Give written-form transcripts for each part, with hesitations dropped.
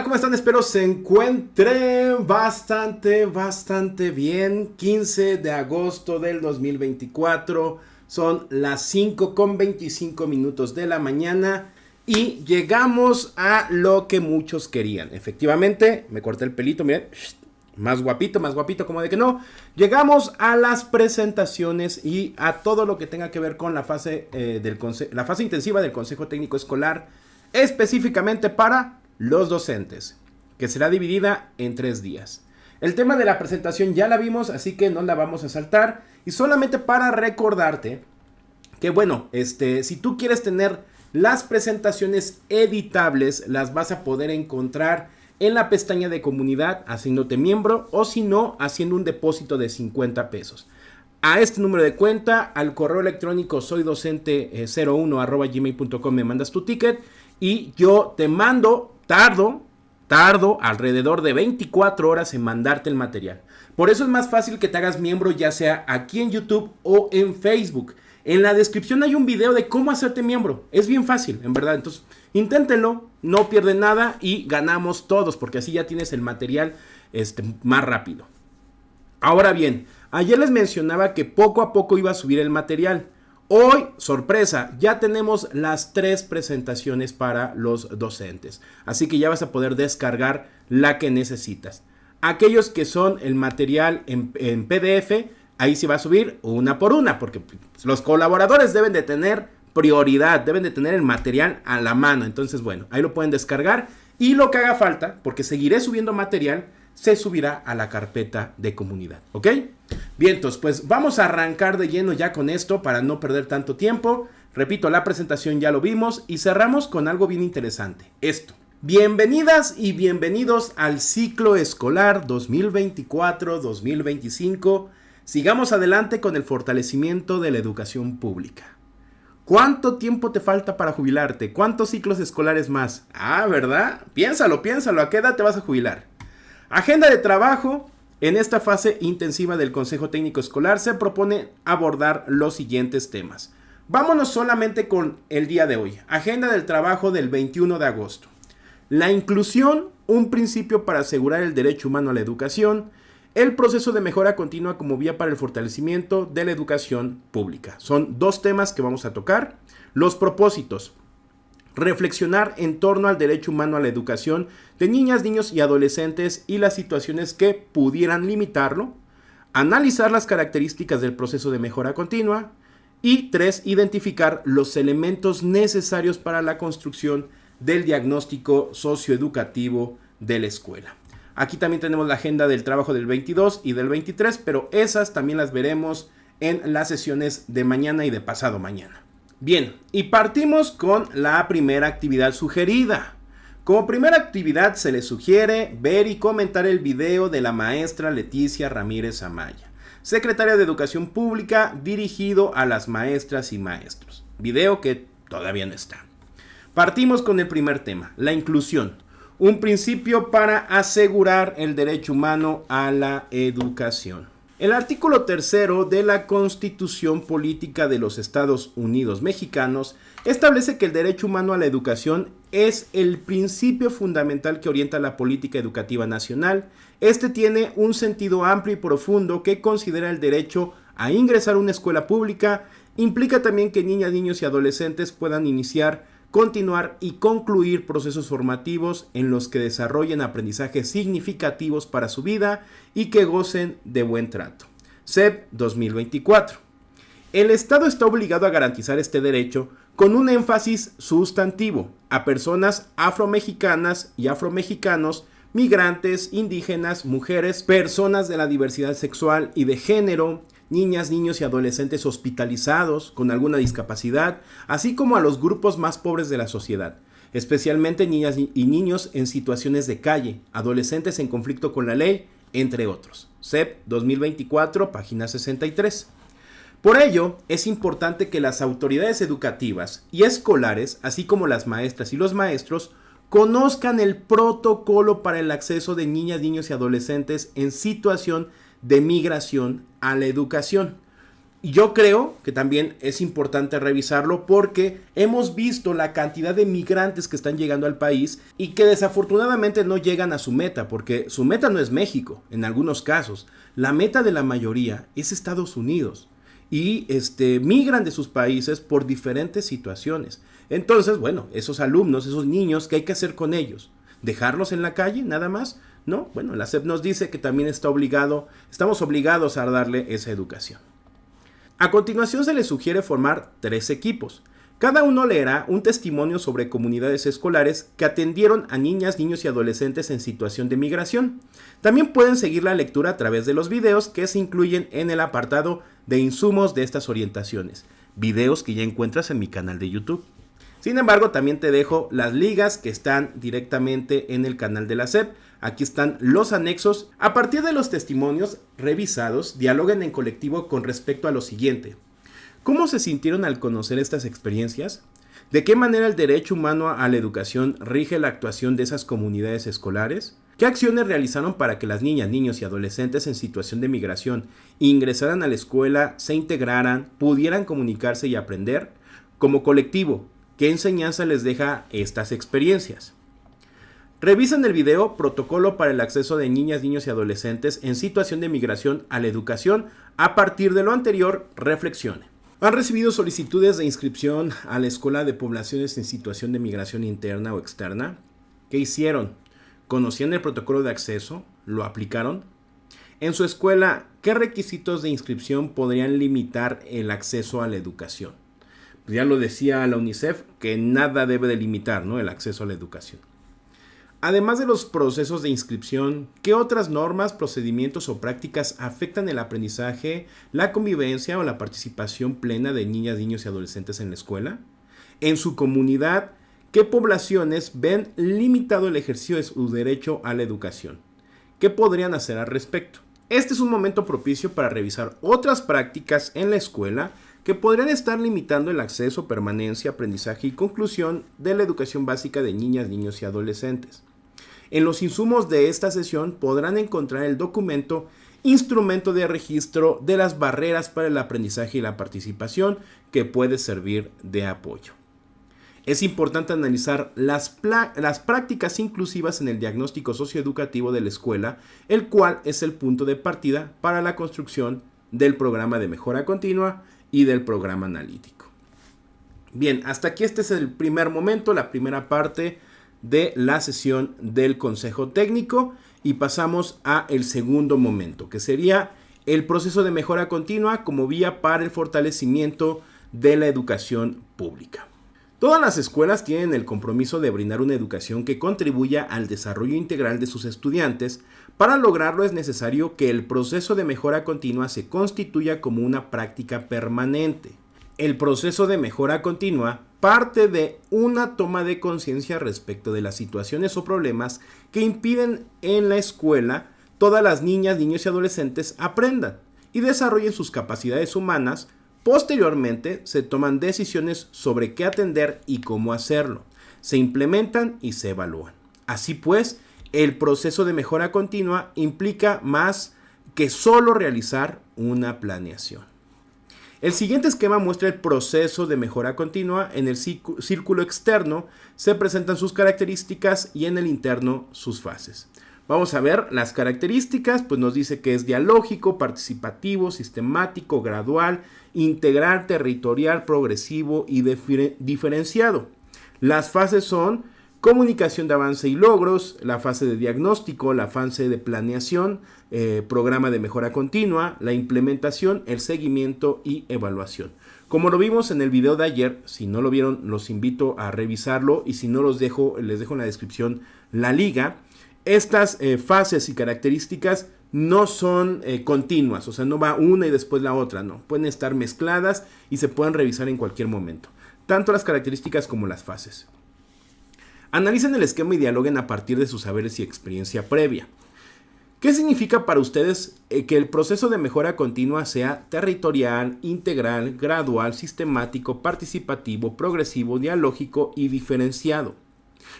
¿Cómo están? Espero se encuentren bastante bien. 15 de agosto del 2024. Son las 5:25 de la mañana. Y llegamos a lo que muchos querían. Efectivamente, me corté el pelito, miren. Más guapito, como de que no. Llegamos a las presentaciones y a todo lo que tenga que ver con la fase intensiva del Consejo Técnico Escolar. Específicamente para los docentes, que será dividida en 3 días. El tema de la presentación ya la vimos, así que no la vamos a saltar. Y solamente para recordarte que bueno, si tú quieres tener las presentaciones editables, las vas a poder encontrar en la pestaña de comunidad, haciéndote miembro, o si no, haciendo un depósito de 50 pesos. A este número de cuenta, al correo electrónico soydocente01@gmail.com me mandas tu ticket y yo te mando, tardo alrededor de 24 horas en mandarte el material. Por eso es más fácil que te hagas miembro, ya sea aquí en YouTube o en Facebook. En la descripción hay un video de cómo hacerte miembro. Es bien fácil, en verdad. Entonces, inténtenlo, no pierden nada y ganamos todos, porque así ya tienes el material más rápido. Ahora bien, ayer les mencionaba que poco a poco iba a subir el material. Hoy, sorpresa, ya tenemos las 3 presentaciones para los docentes. Así que ya vas a poder descargar la que necesitas. Aquellos que son el material en PDF, ahí sí va a subir una por una, porque los colaboradores deben de tener prioridad, deben de tener el material a la mano. Entonces, bueno, ahí lo pueden descargar y lo que haga falta, porque seguiré subiendo material, se subirá a la carpeta de comunidad, ¿ok? Bien, entonces, pues vamos a arrancar de lleno ya con esto para no perder tanto tiempo. Repito, la presentación ya lo vimos y cerramos con algo bien interesante, esto. Bienvenidas y bienvenidos al ciclo escolar 2024-2025. Sigamos adelante con el fortalecimiento de la educación pública. ¿Cuánto tiempo te falta para jubilarte? ¿Cuántos ciclos escolares más? Ah, ¿verdad? Piénsalo, ¿a qué edad te vas a jubilar? Agenda de trabajo. En esta fase intensiva del Consejo Técnico Escolar se propone abordar los siguientes temas. Vámonos solamente con el día de hoy. Agenda del trabajo del 21 de agosto. La inclusión, un principio para asegurar el derecho humano a la educación. El proceso de mejora continua como vía para el fortalecimiento de la educación pública. Son 2 temas que vamos a tocar. Los propósitos. Reflexionar en torno al derecho humano a la educación de niñas, niños y adolescentes y las situaciones que pudieran limitarlo. Analizar las características del proceso de mejora continua. Y 3, identificar los elementos necesarios para la construcción del diagnóstico socioeducativo de la escuela. Aquí también tenemos la agenda del trabajo del 22 y del 23, pero esas también las veremos en las sesiones de mañana y de pasado mañana. Bien, y partimos con la primera actividad sugerida. Como primera actividad se les sugiere ver y comentar el video de la maestra Leticia Ramírez Amaya, secretaria de Educación Pública, dirigido a las maestras y maestros. Video que todavía no está. Partimos con el primer tema, la inclusión. Un principio para asegurar el derecho humano a la educación. El artículo 3 de la Constitución Política de los Estados Unidos Mexicanos establece que el derecho humano a la educación es el principio fundamental que orienta la política educativa nacional. Este tiene un sentido amplio y profundo que considera el derecho a ingresar a una escuela pública. Implica también que niñas, niños y adolescentes puedan iniciar, continuar y concluir procesos formativos en los que desarrollen aprendizajes significativos para su vida y que gocen de buen trato. SEP 2024. El Estado está obligado a garantizar este derecho con un énfasis sustantivo a personas afromexicanas y afromexicanos, migrantes, indígenas, mujeres, personas de la diversidad sexual y de género, niñas, niños y adolescentes hospitalizados con alguna discapacidad, así como a los grupos más pobres de la sociedad, especialmente niñas y niños en situaciones de calle, adolescentes en conflicto con la ley, entre otros. SEP 2024, página 63. Por ello, es importante que las autoridades educativas y escolares, así como las maestras y los maestros, conozcan el protocolo para el acceso de niñas, niños y adolescentes en situación de migración a la educación. Y yo creo que también es importante revisarlo porque hemos visto la cantidad de migrantes que están llegando al país y que desafortunadamente no llegan a su meta, porque su meta no es México, en algunos casos. La meta de la mayoría es Estados Unidos y migran de sus países por diferentes situaciones. Entonces, bueno, esos alumnos, esos niños, ¿qué hay que hacer con ellos? ¿Dejarlos en la calle nada más? No, bueno, la SEP nos dice que también estamos obligados a darle esa educación. A continuación se les sugiere formar 3 equipos. Cada uno leerá un testimonio sobre comunidades escolares que atendieron a niñas, niños y adolescentes en situación de migración. También pueden seguir la lectura a través de los videos que se incluyen en el apartado de insumos de estas orientaciones. Videos que ya encuentras en mi canal de YouTube. Sin embargo, también te dejo las ligas que están directamente en el canal de la SEP. Aquí están los anexos. A partir de los testimonios revisados, dialoguen en colectivo con respecto a lo siguiente. ¿Cómo se sintieron al conocer estas experiencias? ¿De qué manera el derecho humano a la educación rige la actuación de esas comunidades escolares? ¿Qué acciones realizaron para que las niñas, niños y adolescentes en situación de migración ingresaran a la escuela, se integraran, pudieran comunicarse y aprender? Como colectivo, ¿qué enseñanza les deja estas experiencias? Revisen el video Protocolo para el acceso de niñas, niños y adolescentes en situación de migración a la educación. A partir de lo anterior, reflexione. ¿Han recibido solicitudes de inscripción a la Escuela de Poblaciones en situación de migración interna o externa? ¿Qué hicieron? ¿Conocían el protocolo de acceso? ¿Lo aplicaron? En su escuela, ¿qué requisitos de inscripción podrían limitar el acceso a la educación? Pues ya lo decía la UNICEF, que nada debe de limitar, ¿no?, el acceso a la educación. Además de los procesos de inscripción, ¿qué otras normas, procedimientos o prácticas afectan el aprendizaje, la convivencia o la participación plena de niñas, niños y adolescentes en la escuela? En su comunidad, ¿qué poblaciones ven limitado el ejercicio de su derecho a la educación? ¿Qué podrían hacer al respecto? Este es un momento propicio para revisar otras prácticas en la escuela que podrían estar limitando el acceso, permanencia, aprendizaje y conclusión de la educación básica de niñas, niños y adolescentes. En los insumos de esta sesión podrán encontrar el documento Instrumento de registro de las barreras para el aprendizaje y la participación, que puede servir de apoyo. Es importante analizar las prácticas inclusivas en el diagnóstico socioeducativo de la escuela, el cual es el punto de partida para la construcción del programa de mejora continua y del programa analítico. Bien, hasta aquí este es el primer momento, la primera parte de la sesión del Consejo Técnico, y pasamos a el segundo momento, que sería el proceso de mejora continua como vía para el fortalecimiento de la educación pública. Todas las escuelas tienen el compromiso de brindar una educación que contribuya al desarrollo integral de sus estudiantes. Para lograrlo es necesario que el proceso de mejora continua se constituya como una práctica permanente. El proceso de mejora continua parte de una toma de conciencia respecto de las situaciones o problemas que impiden en la escuela todas las niñas, niños y adolescentes aprendan y desarrollen sus capacidades humanas. Posteriormente se toman decisiones sobre qué atender y cómo hacerlo. Se implementan y se evalúan. Así pues, el proceso de mejora continua implica más que solo realizar una planeación. El siguiente esquema muestra el proceso de mejora continua. En el círculo externo se presentan sus características y en el interno sus fases. Vamos a ver las características, pues nos dice que es dialógico, participativo, sistemático, gradual, integral, territorial, progresivo y diferenciado. Las fases son comunicación de avance y logros, la fase de diagnóstico, la fase de planeación, programa de mejora continua, la implementación, el seguimiento y evaluación. Como lo vimos en el video de ayer, si no lo vieron, los invito a revisarlo, y si no les dejo en la descripción la liga. Estas fases y características no son continuas, o sea, no va una y después la otra, no. Pueden estar mezcladas y se pueden revisar en cualquier momento, tanto las características como las fases. Analicen el esquema y dialoguen a partir de sus saberes y experiencia previa. ¿Qué significa para ustedes que el proceso de mejora continua sea territorial, integral, gradual, sistemático, participativo, progresivo, dialógico y diferenciado?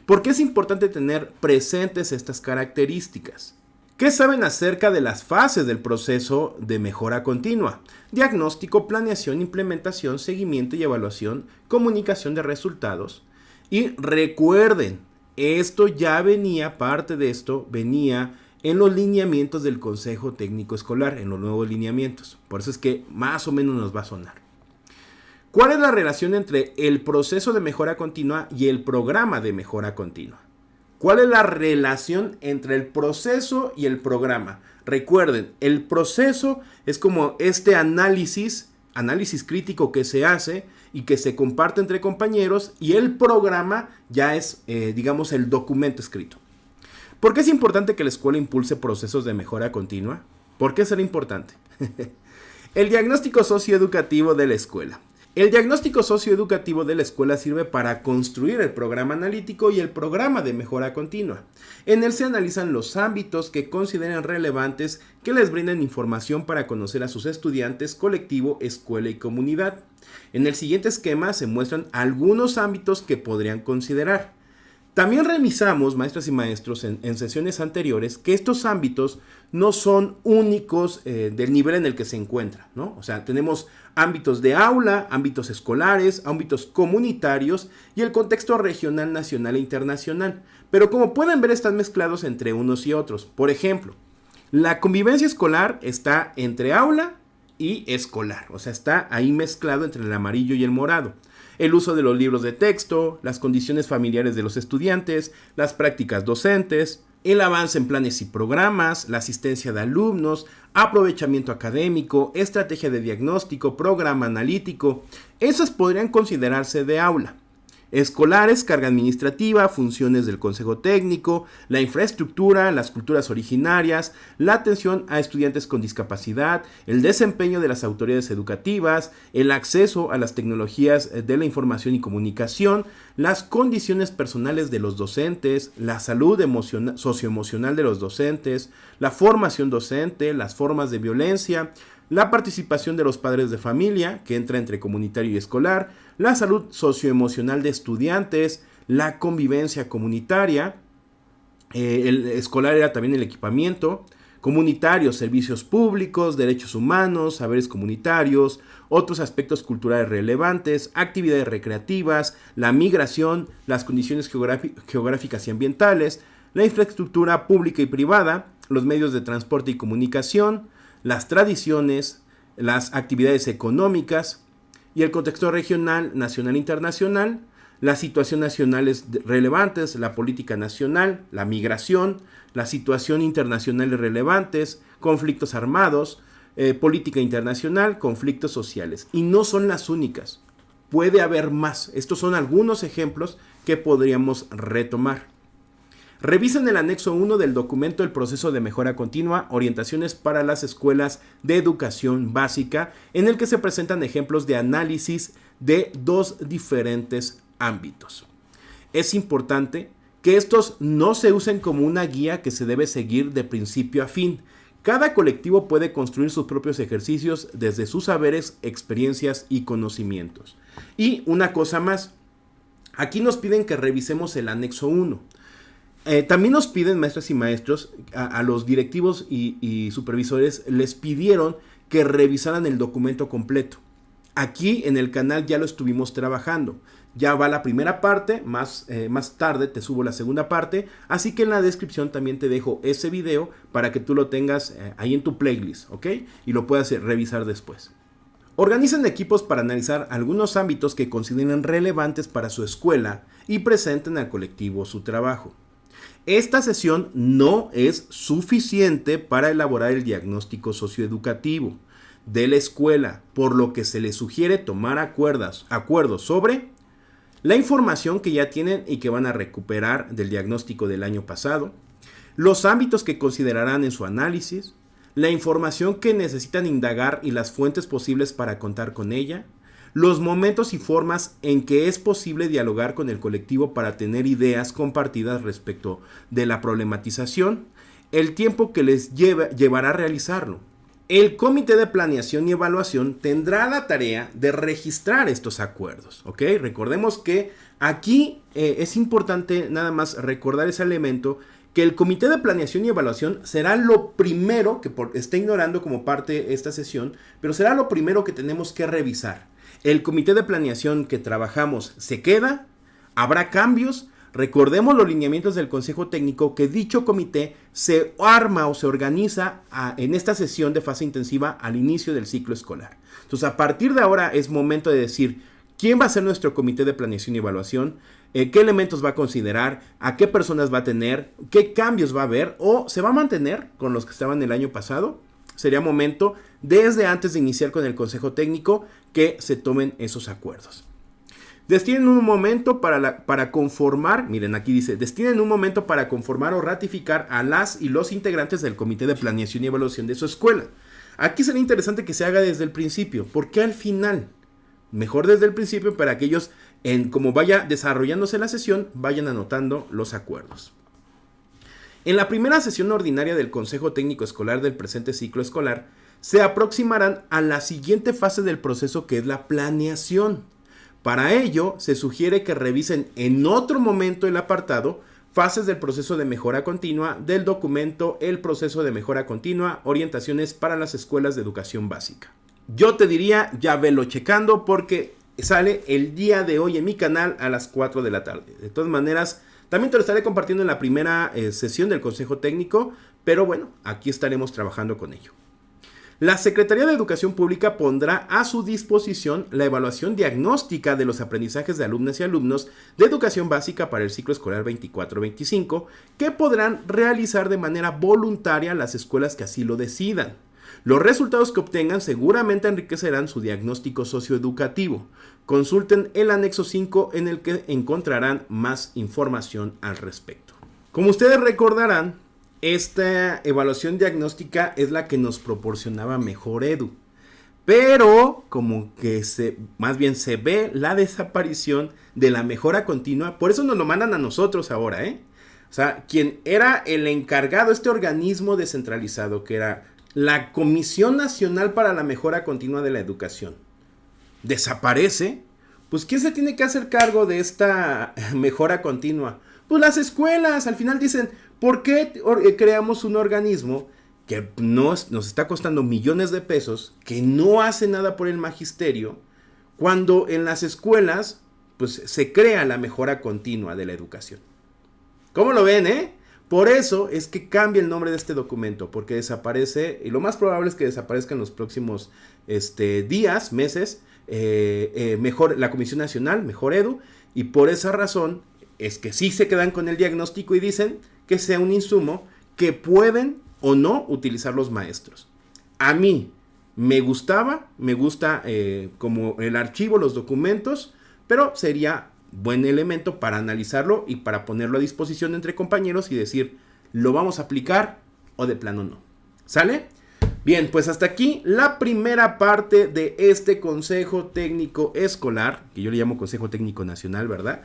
¿Por qué es importante tener presentes estas características? ¿Qué saben acerca de las fases del proceso de mejora continua? Diagnóstico, planeación, implementación, seguimiento y evaluación, comunicación de resultados. Y recuerden, esto ya venía, parte de esto venía en los lineamientos del Consejo Técnico Escolar, en los nuevos lineamientos. Por eso es que más o menos nos va a sonar. ¿Cuál es la relación entre el proceso de mejora continua y el programa de mejora continua? ¿Cuál es la relación entre el proceso y el programa? Recuerden, el proceso es como este análisis crítico que se hace y que se comparte entre compañeros, y el programa ya es, digamos, el documento escrito. ¿Por qué es importante que la escuela impulse procesos de mejora continua? ¿Por qué será importante? El diagnóstico socioeducativo de la escuela. El diagnóstico socioeducativo de la escuela sirve para construir el programa analítico y el programa de mejora continua. En él se analizan los ámbitos que consideren relevantes que les brinden información para conocer a sus estudiantes, colectivo, escuela y comunidad. En el siguiente esquema se muestran algunos ámbitos que podrían considerar. También revisamos, maestras y maestros, en sesiones anteriores, que estos ámbitos no son únicos del nivel en el que se encuentran, ¿no? O sea, tenemos ámbitos de aula, ámbitos escolares, ámbitos comunitarios y el contexto regional, nacional e internacional. Pero como pueden ver, están mezclados entre unos y otros. Por ejemplo, la convivencia escolar está entre aula y escolar. O sea, está ahí mezclado entre el amarillo y el morado. El uso de los libros de texto, las condiciones familiares de los estudiantes, las prácticas docentes, el avance en planes y programas, la asistencia de alumnos, aprovechamiento académico, estrategia de diagnóstico, programa analítico. Esas podrían considerarse de aula. Escolares, carga administrativa, funciones del consejo técnico, la infraestructura, las culturas originarias, la atención a estudiantes con discapacidad, el desempeño de las autoridades educativas, el acceso a las tecnologías de la información y comunicación, las condiciones personales de los docentes, la salud socioemocional de los docentes, la formación docente, las formas de violencia, la participación de los padres de familia, que entra entre comunitario y escolar, la salud socioemocional de estudiantes, la convivencia comunitaria, el escolar era también el equipamiento, comunitario, servicios públicos, derechos humanos, saberes comunitarios, otros aspectos culturales relevantes, actividades recreativas, la migración, las condiciones geográficas y ambientales, la infraestructura pública y privada, los medios de transporte y comunicación, las tradiciones, las actividades económicas y el contexto regional, nacional e internacional, las situaciones nacionales relevantes, la política nacional, la migración, la situación internacional relevantes, conflictos armados, política internacional, conflictos sociales. Y no son las únicas, puede haber más. Estos son algunos ejemplos que podríamos retomar. Revisen el anexo 1 del documento El proceso de mejora continua, orientaciones para las escuelas de educación básica, en el que se presentan ejemplos de análisis de dos diferentes ámbitos. Es importante que estos no se usen como una guía que se debe seguir de principio a fin. Cada colectivo puede construir sus propios ejercicios desde sus saberes, experiencias y conocimientos. Y una cosa más, aquí nos piden que revisemos el anexo 1. También nos piden, maestras y maestros, a los directivos y supervisores, les pidieron que revisaran el documento completo. Aquí en el canal ya lo estuvimos trabajando. Ya va la primera parte, más tarde te subo la segunda parte, así que en la descripción también te dejo ese video para que tú lo tengas ahí en tu playlist, ¿ok? Y lo puedas revisar después. Organicen equipos para analizar algunos ámbitos que consideren relevantes para su escuela y presenten al colectivo su trabajo. Esta sesión no es suficiente para elaborar el diagnóstico socioeducativo de la escuela, por lo que se les sugiere tomar acuerdos sobre la información que ya tienen y que van a recuperar del diagnóstico del año pasado, los ámbitos que considerarán en su análisis, la información que necesitan indagar y las fuentes posibles para contar con ella, los momentos y formas en que es posible dialogar con el colectivo para tener ideas compartidas respecto de la problematización, el tiempo que les llevará a realizarlo. El comité de planeación y evaluación tendrá la tarea de registrar estos acuerdos, ¿ok? Recordemos que aquí es importante nada más recordar ese elemento, que el comité de planeación y evaluación será lo primero, que está ignorando como parte de esta sesión, pero será lo primero que tenemos que revisar. El comité de planeación que trabajamos se queda, habrá cambios. Recordemos los lineamientos del Consejo Técnico, que dicho comité se arma o se organiza en esta sesión de fase intensiva al inicio del ciclo escolar. Entonces, a partir de ahora es momento de decir quién va a ser nuestro comité de planeación y evaluación, qué elementos va a considerar, a qué personas va a tener, qué cambios va a haber o se va a mantener con los que estaban el año pasado. Sería momento, desde antes de iniciar con el Consejo Técnico, que se tomen esos acuerdos. Destinen un momento para conformar, miren aquí dice, destinen un momento para conformar o ratificar a las y los integrantes del Comité de Planeación y Evaluación de su escuela. Aquí sería interesante que se haga desde el principio. ¿Por qué al final? Mejor desde el principio para que ellos, como vaya desarrollándose la sesión, vayan anotando los acuerdos. En la primera sesión ordinaria del Consejo Técnico Escolar del presente ciclo escolar, se aproximarán a la siguiente fase del proceso, que es la planeación. Para ello, se sugiere que revisen en otro momento el apartado Fases del proceso de mejora continua del documento El proceso de mejora continua, orientaciones para las escuelas de educación básica. Yo te diría, ya velo checando porque sale el día de hoy en mi canal a las 4 de la tarde. De todas maneras, también te lo estaré compartiendo en la primera sesión del Consejo Técnico, pero bueno, aquí estaremos trabajando con ello. La Secretaría de Educación Pública pondrá a su disposición la evaluación diagnóstica de los aprendizajes de alumnas y alumnos de educación básica para el ciclo escolar 24-25, que podrán realizar de manera voluntaria las escuelas que así lo decidan. Los resultados que obtengan seguramente enriquecerán su diagnóstico socioeducativo. Consulten el anexo 5 en el que encontrarán más información al respecto. Como ustedes recordarán, esta evaluación diagnóstica es la que nos proporcionaba Mejor Edu. Pero como que más bien se ve la desaparición de la mejora continua. Por eso nos lo mandan a nosotros ahora, O sea, quien era el encargado, este organismo descentralizado, que era la Comisión Nacional para la Mejora Continua de la Educación, desaparece. Pues ¿quién se tiene que hacer cargo de esta mejora continua? Pues las escuelas. Al final dicen, ¿por qué creamos un organismo que nos está costando millones de pesos, que no hace nada por el magisterio, cuando en las escuelas pues se crea la mejora continua de la educación? ¿Cómo lo ven, Por eso es que cambia el nombre de este documento, porque desaparece, y lo más probable es que desaparezca en los próximos días, meses, la Comisión Nacional, Mejor Edu, y por esa razón es que sí se quedan con el diagnóstico y dicen que sea un insumo que pueden o no utilizar los maestros. A mí me gusta como el archivo, los documentos, pero sería buen elemento para analizarlo y para ponerlo a disposición entre compañeros y decir, ¿lo vamos a aplicar o de plano no? ¿Sale? Bien, pues hasta aquí la primera parte de este Consejo Técnico Escolar, que yo le llamo Consejo Técnico Nacional, ¿verdad?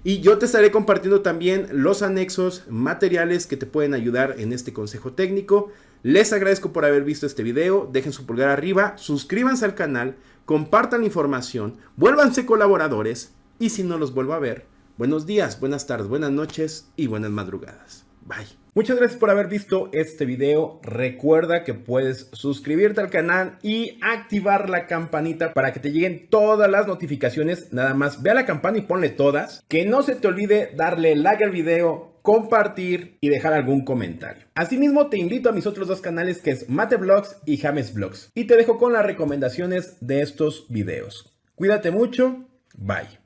Y yo te estaré compartiendo también los anexos materiales que te pueden ayudar en este Consejo Técnico. Les agradezco por haber visto este video, dejen su pulgar arriba, suscríbanse al canal, compartan la información, vuélvanse colaboradores y si no los vuelvo a ver, buenos días, buenas tardes, buenas noches y buenas madrugadas. Bye. Muchas gracias por haber visto este video. Recuerda que puedes suscribirte al canal y activar la campanita para que te lleguen todas las notificaciones. Nada más ve a la campana y ponle todas. Que no se te olvide darle like al video, compartir y dejar algún comentario. Asimismo, te invito a mis otros dos canales, que es Mate Vlogs y James Vlogs. Y te dejo con las recomendaciones de estos videos. Cuídate mucho. Bye.